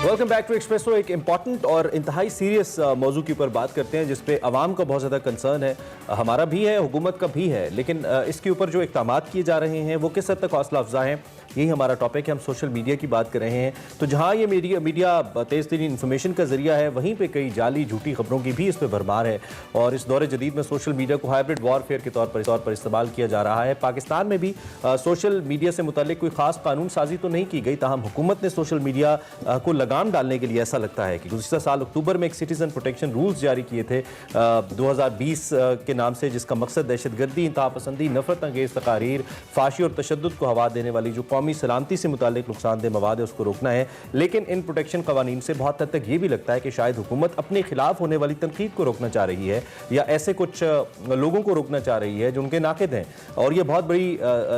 Welcome back to Expresso. एक important और इंतहाई सीरियस मौजू के ऊपर बात करते हैं जिस पे अवाम का बहुत ज़्यादा कंसर्न है, हमारा भी है, हुकूमत का भी है, लेकिन इसके ऊपर जो इक़दामात किए जा रहे हैं वो किस हद तक हौसला अफजा हैं। यही हमारा टॉपिक है। हम सोशल मीडिया की बात कर रहे हैं, तो जहाँ ये मीडिया तेज़ तरीन इन्फॉर्मेशन का ज़रिया है, वहीं पे कई जाली झूठी खबरों की भी इस पर भरमार है। और इस दौर जदीद में सोशल मीडिया को हाइब्रिड वॉरफेयर के तौर पर इस्तेमाल किया जा रहा है। पाकिस्तान में भी सोशल मीडिया से मुतालिक कोई ख़ास कानून साजी तो नहीं की गई, ताहम हुकूमत ने सोशल मीडिया को लगाम डालने के लिए ऐसा लगता है कि गुज़िश्ता साल अक्टूबर में एक सिटीज़न प्रोटेक्शन रूल्स जारी किए थे 2020 के नाम से, जिसका मकसद दहशतगर्दी, इंतहापसंदी, नफरत अंगेज़ तकारीर, फाशी और तशद्दुद को हवा देने वाली जो कौमी सलामती से मुतालिक नुकसानदेह मवाद है उसको रोकना है। लेकिन इन प्रोटेक्शन कवानीन से बहुत हद तक ये भी लगता है कि शायद हुकूमत अपने खिलाफ होने वाली तनकीद को रोकना चाह रही है, या ऐसे कुछ लोगों को रोकना चाह रही है जो उनके नाक़िद हैं। और ये बहुत बड़ी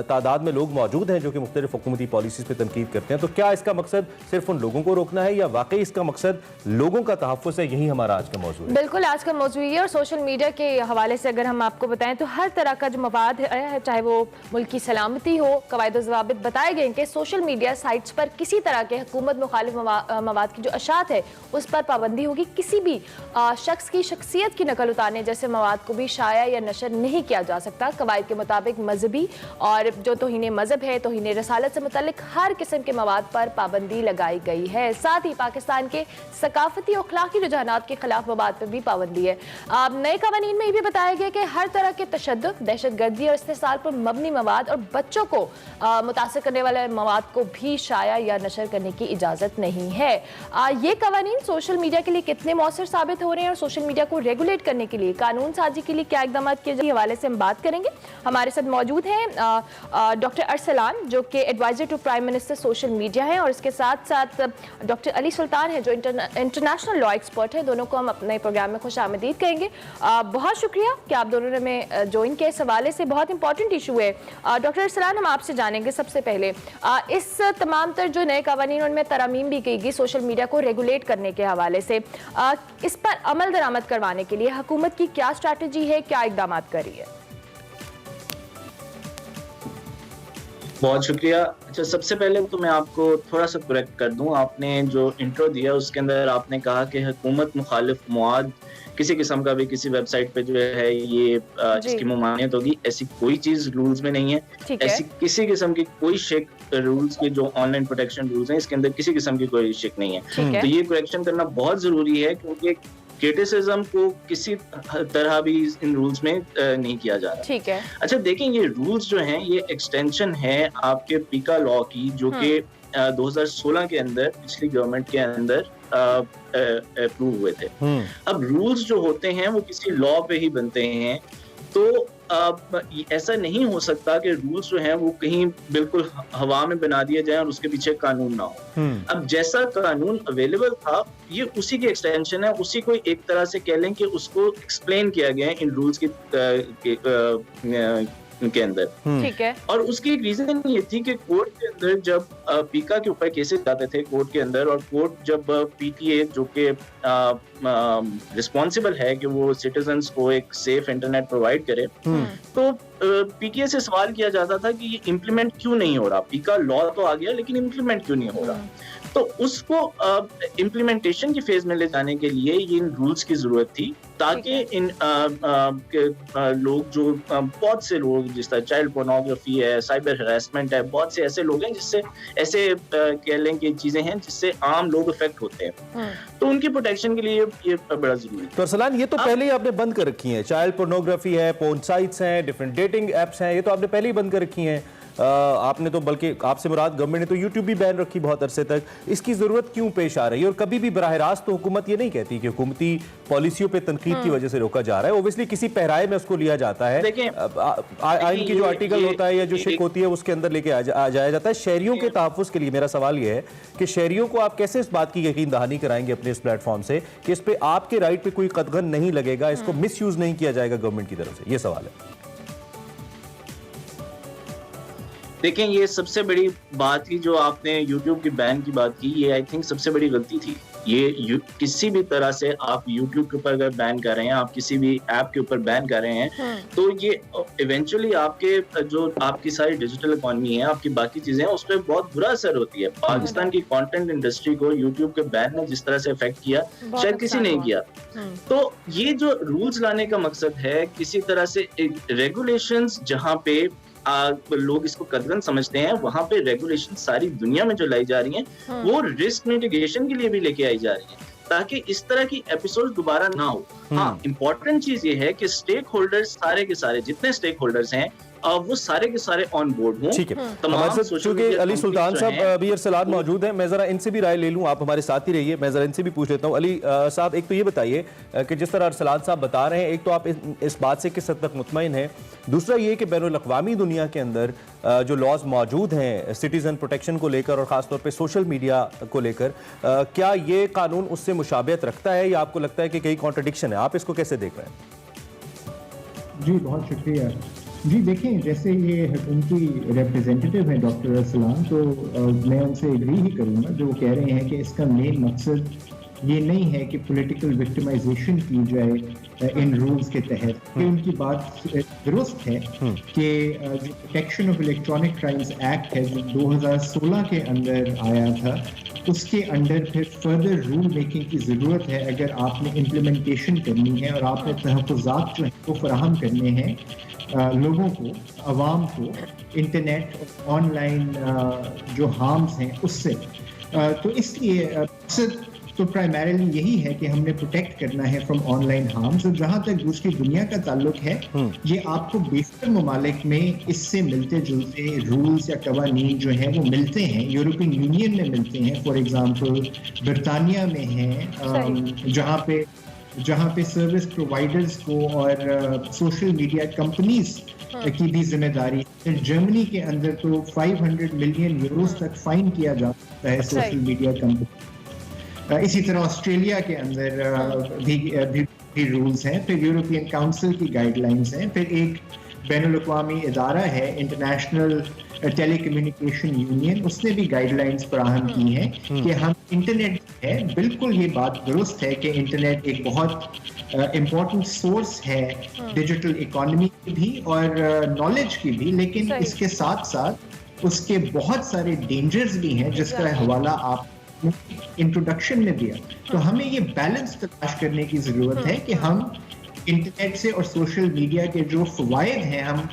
तादाद में लोग मौजूद हैं जो कि मुख्तलिफ हुकूमती पॉलिसीज़ पर तनकीद करते हैं। तो क्या इसका मकसद सिर्फ उन लोगों को रोकना है या वाकई इसका मकसद लोगों का तहफ़्फ़ुज़ है? यही हमारा आज का मौजूद है। बिल्कुल, आज का मौजूद है। और सोशल मीडिया के हवाले से अगर हम आपको बताएं तो हर तरह का जो मवाद है, चाहे वो मुल्क की सलामती हो, कवायद ज़वाबित बताए गए कि सोशल मीडिया साइट्स पर किसी तरह के हुकूमत मुखालिफ मवाद की जो अशात है उस पर पाबंदी होगी। किसी भी शख्स की शख्सियत की नकल उतारने जैसे मवाद को भी शाया या नशर नहीं किया जा सकता। कवायद के मुताबिक मजहबी और जो तौहीन मजहब है, तौहीन रसालत से मुतल्लिक हर किस्म के मवाद पर पाबंदी लगाई गई है। साथ ही पाकिस्तान के सकाफती और अखलाकी रुझानात के खिलाफ मवाद पर भी पाबंदी है। नए कवानीन में ये भी बताया गया कि हर तरह के तशद्दुद, दहशतगर्दी और इस्तेसाल पर मबनी मवाद और बच्चों को मुतासिर करने वाले मवाद को भी शाया या नशर करने की इजाज़त नहीं है। ये कवानीन सोशल मीडिया के लिए कितने मौसर साबित हो रहे हैं और सोशल मीडिया को रेगुलेट करने के लिए, कानून साजी के लिए क्या इक़दाम किए जाए, हवाले से हम बात करेंगे। हमारे साथ मौजूद हैं डॉक्टर अरसलान जो कि adviser to prime minister social media हैं, और इसके साथ साथ डॉक्टर अली सुल्तान है जो इंटरनेशनल लॉ एक्सपर्ट है। दोनों को हम अपने प्रोग्राम में खुश आमदीद कहेंगे। बहुत शुक्रिया कि आप दोनों ने हमें ज्वाइन किया। इस हवाले से बहुत इंपॉर्टेंट इशू है। डॉक्टर अरसलान, हम आपसे जानेंगे सबसे पहले इस तमाम तर जो नए कवानीन उनमें तरमीम भी की गई सोशल मीडिया को रेगुलेट करने के हवाले से, इस पर अमल दरामद करवाने के लिए हुकूमत की क्या स्ट्रैटेजी है, क्या इक़दाम कर रही है? बहुत शुक्रिया। अच्छा, सबसे पहले तो मैं आपको थोड़ा सा करेक्ट कर दूं। आपने जो इंट्रो दिया उसके अंदर आपने कहा कि हुकूमत मुखालिफ मवाद किसी किस्म का भी किसी वेबसाइट पे जो है ये इसकी ममानियत होगी। ऐसी कोई चीज़ रूल्स में नहीं है। ऐसी किसी किस्म की कोई शिक रूल्स के जो ऑनलाइन प्रोटेक्शन रूल्स हैं इसके अंदर किसी किस्म की कोई शिक नहीं है। तो ये करेक्शन करना बहुत ज़रूरी है क्योंकि क्रिटिसिज्म को किसी तरह भी इन रूल्स में नहीं किया जा रहा। ठीक है। अच्छा, देखें, ये रूल्स जो हैं ये एक्सटेंशन है आपके पीका लॉ की, जो कि 2016 के अंदर पिछली गवर्नमेंट के अंदर अप्रूव हुए थे। अब रूल्स जो होते हैं वो किसी लॉ पे ही बनते हैं, तो ऐसा नहीं हो सकता कि रूल्स जो हैं वो कहीं बिल्कुल हवा में बना दिए जाएं और उसके पीछे कानून ना हो। अब जैसा कानून अवेलेबल था ये उसी की एक्सटेंशन है, उसी को एक तरह से कह लें कि उसको एक्सप्लेन किया गया है इन रूल्स के अंदर। ठीक है। और उसकी एक रीजन ये थी कि कोर्ट के अंदर जब पीका के ऊपर केसेस जाते थे कोर्ट के अंदर, और कोर्ट जब पीटीए जो कि रिस्पॉन्सिबल है कि वो सिटीजन्स को एक सेफ इंटरनेट प्रोवाइड करे, तो पीटीए से सवाल किया जाता था कि ये इम्प्लीमेंट क्यों नहीं हो रहा। पीका लॉ तो आ गया लेकिन इम्प्लीमेंट क्यों नहीं हो रहा। तो उसको इम्प्लीमेंटेशन की फेज में ले जाने के लिए ये इन रूल्स की जरूरत थी, ताकि इन लोग जो बहुत से लोग, जिस तरह चाइल्ड पोर्नोग्राफी है, साइबर हरासमेंट है, बहुत से ऐसे लोग हैं जिससे ऐसे कह लें कि चीजें हैं जिससे आम लोग अफेक्ट होते हैं, तो उनकी प्रोटेक्शन के लिए ये बड़ा जरूरी है। तो अरसलान, ये तो पहले ही आपने बंद कर रखी है, चाइल्ड पोर्नोग्राफी है, पोर्न साइट्स हैं, डिफरेंट डेटिंग एप्स हैं, ये तो आपने पहले ही बंद कर रखी हैं। आपने तो, बल्कि आपसे मुराद गवर्नमेंट ने तो यूट्यूब भी बैन रखी बहुत अरसे तक। इसकी ज़रूरत क्यों पेश आ रही है? और कभी भी बराह रास्त तो हुकूमत ये नहीं कहती कि हुकूमती पॉलिसियों पे तनकीद की वजह से रोका जा रहा है। ओबियसली किसी पहराए में उसको लिया जाता है, आइन की जो आर्टिकल होता है या जो शिक होती है उसके अंदर लेके आ जाया जाता है। शहरियों के तहफ़्फ़ुज़ के लिए मेरा सवाल ये है कि शहरियों को आप कैसे इस बात की यकीन दहानी कराएंगे अपने इस प्लेटफॉर्म से कि इस पर आपके राइट पे कोई कदगन नहीं लगेगा, इसको मिस यूज़ नहीं किया जाएगा गवर्नमेंट की तरफ से? ये सवाल है। देखें, ये सबसे बड़ी बात थी जो आपने YouTube की बैन की बात की, ये आई थिंक सबसे बड़ी गलती थी। ये किसी भी तरह से आप YouTube के ऊपर अगर बैन कर रहे हैं, आप किसी भी ऐप के ऊपर बैन कर रहे हैं, तो ये इवेंचुअली आपके जो आपकी सारी डिजिटल इकोनॉमी है, आपकी बाकी चीजें हैं, उस पर बहुत बुरा असर होती है। पाकिस्तान की कंटेंट इंडस्ट्री को YouTube के बैन ने जिस तरह से इफेक्ट किया, शायद किसी ने किया। तो ये जो रूल्स लाने का मकसद है, किसी तरह से रेगुलेशंस जहाँ पे लोग इसको कदगन समझते हैं, वहां पे रेगुलेशन सारी दुनिया में जो लाई जा रही हैं, वो रिस्क मिटिगेशन के लिए भी लेके आई जा रही हैं, ताकि इस तरह की एपिसोड दोबारा ना हो। हाँ, इंपॉर्टेंट चीज ये है कि स्टेक होल्डर्स सारे के सारे जितने स्टेक होल्डर्स हैं वो सारे के सारे ऑन बोर्ड हों। ठीक है, हमारे साथ चूंकि अली सुल्तान साहब अभी अरसलान मौजूद हैं, मैं जरा इनसे भी राय ले लूं, आप हमारे साथ ही रहिए, मैं जरा इनसे भी पूछ लेता हूं। अली साहब, एक तो ये बताइए कि जिस तरह अरसलान साहब बता रहे हैं, एक तो आप इस बात से किस हद तक मुतमईन हैं, दूसरा ये कि बैनुल अक़वामी दुनिया के अंदर जो लॉज मौजूद हैं सिटीजन प्रोटेक्शन को लेकर और खासतौर पर सोशल मीडिया को लेकर, क्या ये कानून उससे मुशाबियत रखता है या आपको लगता है कि कहीं कॉन्ट्रडिक्शन है? आप इसको कैसे देख रहे हैं? जी बहुत शुक्रिया। जी देखें, जैसे ये हुकूमती रिप्रेजेंटेटिव हैं डॉक्टर अरसलान, तो मैं उनसे एग्री ही करूँगा जो कह रहे हैं कि इसका मेन मकसद ये नहीं है कि पॉलिटिकल विक्टिमाइजेशन की जाए इन रूल्स के तहत। कि उनकी बात दुरुस्त है कि जो protection of electronic crimes act है जो 2016 के अंदर आया था, उसके अंडर फिर फर्दर रूल मेकिंग की ज़रूरत है अगर आपने इम्प्लीमेंटेशन करनी है और आपने तहफ़्फ़ुज़ात जो है वो फराहम करने हैं लोगों को, आवाम को, इंटरनेट ऑनलाइन जो हार्म्स हैं उससे। तो इसलिए मकसद तो प्राइमरीली यही है कि हमने प्रोटेक्ट करना है फ्रॉम ऑनलाइन हार्म्स। और जहाँ तक दूसरी दुनिया का ताल्लुक है, ये आपको बेशतर ममालिक में इससे मिलते जुलते रूल्स या कवानीन जो हैं वो मिलते हैं। यूरोपियन यूनियन में मिलते हैं, फॉर एग्जांपल बरतानिया में हैं, जहाँ पे सर्विस प्रोवाइडर्स को और सोशल मीडिया कंपनीज की भी जिम्मेदारी है। जर्मनी के अंदर तो 500 मिलियन यूरोस तक फाइन किया जा सकता है सोशल मीडिया कंपनी। इसी तरह ऑस्ट्रेलिया के अंदर भी रूल्स हैं। फिर यूरोपियन काउंसिल की गाइडलाइंस हैं। फिर एक बैनुल-अक़वामी इदारा है इंटरनेशनल टेलीकम्युनिकेशन यूनियन, उसने भी गाइडलाइंस फराहम की हैं कि हम इंटरनेट है, बिल्कुल ये बात दुरुस्त है कि इंटरनेट एक बहुत इम्पोर्टेंट सोर्स है डिजिटल इकोनॉमी की भी और नॉलेज की भी, लेकिन इसके साथ साथ उसके बहुत सारे डेंजर्स भी हैं जिसका हवाला आप इंट्रोडक्शन में दिया। तो हमें ये बैलेंस तलाश करने की ज़रूरत है कि हम इंटरनेट से और सोशल मीडिया के जो फ़वाइद हैं हम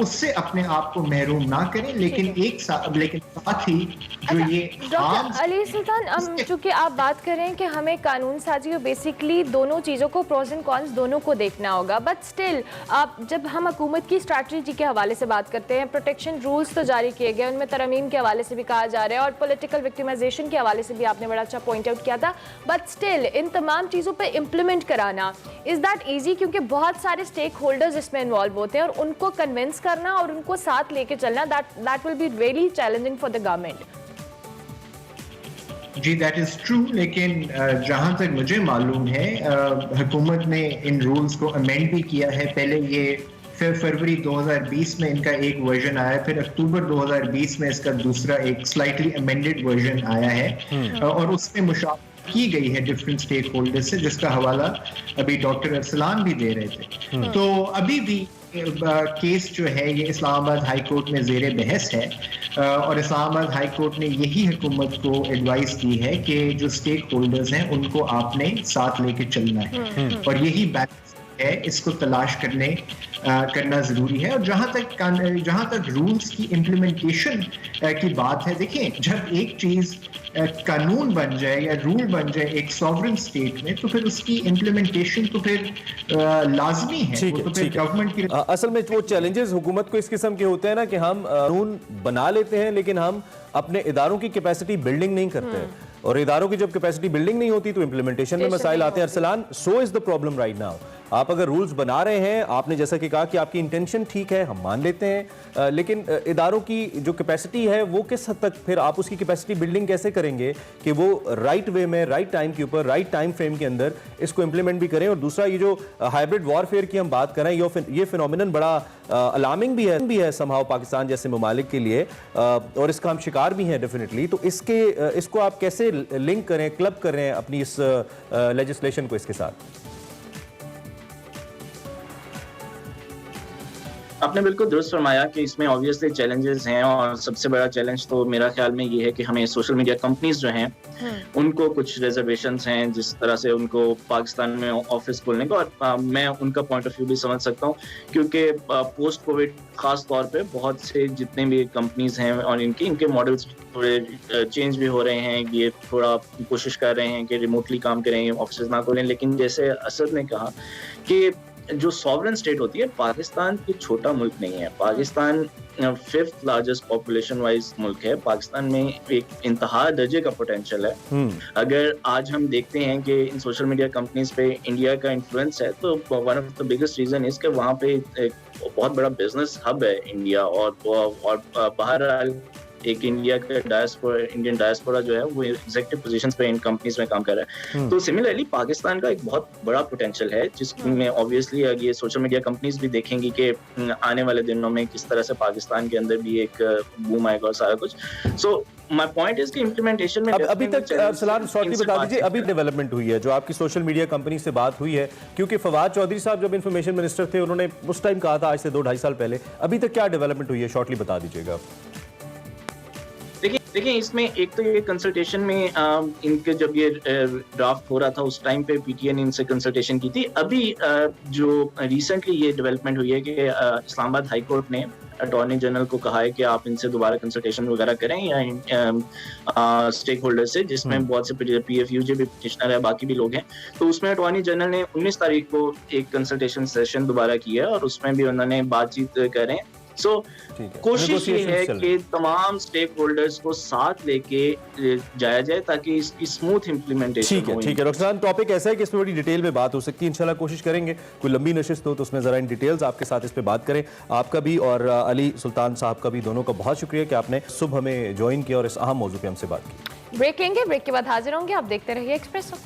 उससे अपने आप को महरूम ना करें, लेकिन साथ ही जो ये डॉक्टर अली सुल्तान, चूंकि आप बात कर रहे हैं कि हमें कानून साजी और बेसिकली दोनों चीज़ों को प्रोज एंड कॉन्स दोनों को देखना होगा, बट स्टिल आप जब हम हुकूमत की स्ट्रैटेजी के हवाले से बात करते हैं, प्रोटेक्शन रूल्स तो जारी किए गए, उनमें तरमीम के हवाले से भी कहा जा रहा है और पॉलिटिकल विक्टिमाइजेशन के हवाले से भी आपने बड़ा अच्छा पॉइंट आउट किया था, बट स्टिल इन तमाम चीज़ों पर इम्प्लीमेंट कराना इज़ दैट ईजी? क्योंकि बहुत सारे स्टेक होल्डर्स इसमें इन्वॉल्व होते हैं और उनको कन्विंस करना और उनको साथ लेके चलना, that will be really challenging for the government. जी दैट इज़ ट्रू, लेकिन जहाँ तक मुझे मालूम है हुकूमत ने इन रूल्स को अमेंड भी किया है। पहले ये फिर फरवरी 2020 में इनका एक वर्जन आया, फिर अक्टूबर 2020 में इसका दूसरा एक स्लाइटली अमेंडेड वर्जन आया है और उसमें मुशावरत की गई है डिफरेंट स्टेक होल्डर्स से, जिसका हवाला अभी डॉक्टर अरसलान भी दे रहे थे। तो अभी भी केस जो है ये इस्लामाबाद हाई कोर्ट में ज़ेरे बहस है और इस्लामाबाद हाई कोर्ट ने यही हुकूमत को एडवाइस की है कि जो स्टेक होल्डर्स हैं उनको आपने साथ लेके चलना है और यही बैलेंस है, इसको तलाश करना ज़रूरी है। और जहाँ तक रूल्स की इम्प्लीमेंटेशन की बात है, देखिए जब एक चीज़ कानून बन जाए या रूल बन जाए एक सॉवरेन स्टेट में, तो फिर उसकी इम्प्लीमेंटेशन तो फिर लाजमी है, वो तो फिर गवर्नमेंट की। असल में वो चैलेंजेस हुकूमत को इस किस्म के होते हैं ना कि हम कानून बना लेते हैं लेकिन हम अपने इदारों की कैपेसिटी बिल्डिंग नहीं करते हैं, और इदारों की जब कैपेसिटी बिल्डिंग नहीं होती तो इम्प्लीमेंटेशन में मसाइल आते हैं। Arsalan, so is the problem right now आप अगर रूल्स बना रहे हैं, आपने जैसा कि कहा कि आपकी इंटेंशन ठीक है, हम मान लेते हैं, लेकिन इदारों की जो कैपेसिटी है वो किस हद तक, फिर आप उसकी कैपेसिटी बिल्डिंग कैसे करेंगे कि वो राइट वे में, राइट टाइम के ऊपर, राइट टाइम फ्रेम के अंदर इसको इम्प्लीमेंट भी करें। और दूसरा, ये जो हाइब्रिड वॉरफेयर की हम बात कर रहे हैं, ये फिनोमिनन बड़ा अलार्मिंग भी है समहाउ पाकिस्तान जैसे ममालिक के लिए, और इसका हम शिकार भी हैं डेफिनेटली। तो इसको आप कैसे लिंक करें, क्लब करें अपनी इस लेजिस्लेशन को इसके साथ? आपने बिल्कुल दुरुस्त फरमाया कि इसमें ऑब्वियसली चैलेंजेस हैं, और सबसे बड़ा चैलेंज तो मेरा ख्याल में ये है कि हमें सोशल मीडिया कंपनीज जो हैं उनको कुछ रिजर्वेशंस हैं जिस तरह से उनको पाकिस्तान में ऑफिस खोलने का, और मैं उनका पॉइंट ऑफ व्यू भी समझ सकता हूँ, क्योंकि पोस्ट कोविड खास तौर पे बहुत से जितने भी कंपनीज हैं और इनके मॉडल्स थोड़े चेंज भी हो रहे हैं। ये थोड़ा कोशिश कर रहे हैं कि रिमोटली काम करें, ऑफिस ना खोलें, लेकिन जैसे असद ने कहा कि जो सॉवरेन स्टेट होती है, पाकिस्तान कोई छोटा मुल्क नहीं है। Pakistan 5th largest population wise मुल्क है। पाकिस्तान में एक इंतहा दर्जे का पोटेंशियल है। अगर आज हम देखते हैं कि इन सोशल मीडिया कंपनीज पे इंडिया का इन्फ्लुएंस है, तो one of the biggest reason is कि वहाँ पे एक बहुत बड़ा बिजनेस हब है इंडिया, और बाहर एक इंडिया का इंडियन डायस्पोरा जो है वो एग्जीक्यूटिव पोजीशंस पे इन कंपनीज में काम कर रहा है। तो सिमिलरली पाकिस्तान का एक बहुत बड़ा पोटेंशियल है, जिसमें ऑब्वियसली ये सोशल मीडिया कंपनीज भी देखेंगी कि आने वाले दिनों में किस तरह से पाकिस्तान के अंदर भी एक बूम आएगा और सारा कुछ। सो माय पॉइंट इज कि इम्प्लीमेंटेशन में अभी तक सलाम शॉर्टली बता दीजिए, अभी डेवलपमेंट हुई है जो आपकी सोशल मीडिया कंपनी से बात हुई है, क्योंकि फवाद चौधरी साहब जब इंफॉर्मेशन मिनिस्टर थे उन्होंने उस टाइम कहा था, आज से 2-2.5 साल पहले, अभी तक क्या डेवलपमेंट हुई है, शॉर्टली बता दीजिएगा। देखिए इसमें एक तो ये कंसल्टेशन में इनके जब ये ड्राफ्ट हो रहा था उस टाइम पे पीटीए ने इनसे कंसल्टेशन की थी। अभी जो रिसेंटली ये डेवलपमेंट हुई है कि इस्लामाबाद हाई कोर्ट ने अटॉर्नी जनरल को कहा है कि आप इनसे दोबारा कंसल्टेशन वगैरह करें, या स्टेक होल्डर से, जिसमें बहुत से पीएफयूजे भी पिटिशनर है, बाकी भी लोग हैं। तो उसमें अटॉर्नी जनरल ने 19 तारीख को एक कंसल्टेशन सेशन दोबारा किया है, और उसमें भी उन्होंने बातचीत कर रहे हैं। सो कोशिश ये है कि तमाम स्टेक होल्डर्स को साथ लेके जाया जाए ताकि इसकी स्मूथ इम्प्लीमेंटेशन हो। ठीक है डॉक्टर साहब, टॉपिक ऐसा है कि इसमें बड़ी डिटेल में बात हो सकती है, इंशाल्लाह कोशिश करेंगे कोई लंबी नशिस्त हो तो उसमें जरा इन डिटेल्स आपके साथ इस पे बात करें। आपका भी और अली सुल्तान साहब का भी, दोनों का बहुत शुक्रिया कि आपने सुबह हमें ज्वाइन किया और इस अहम मौजू पे हमसे बात की। ब्रेक लेंगे, ब्रेक के बाद हाजिर होंगे, आप देखते रहिए एक्सप्रेसो।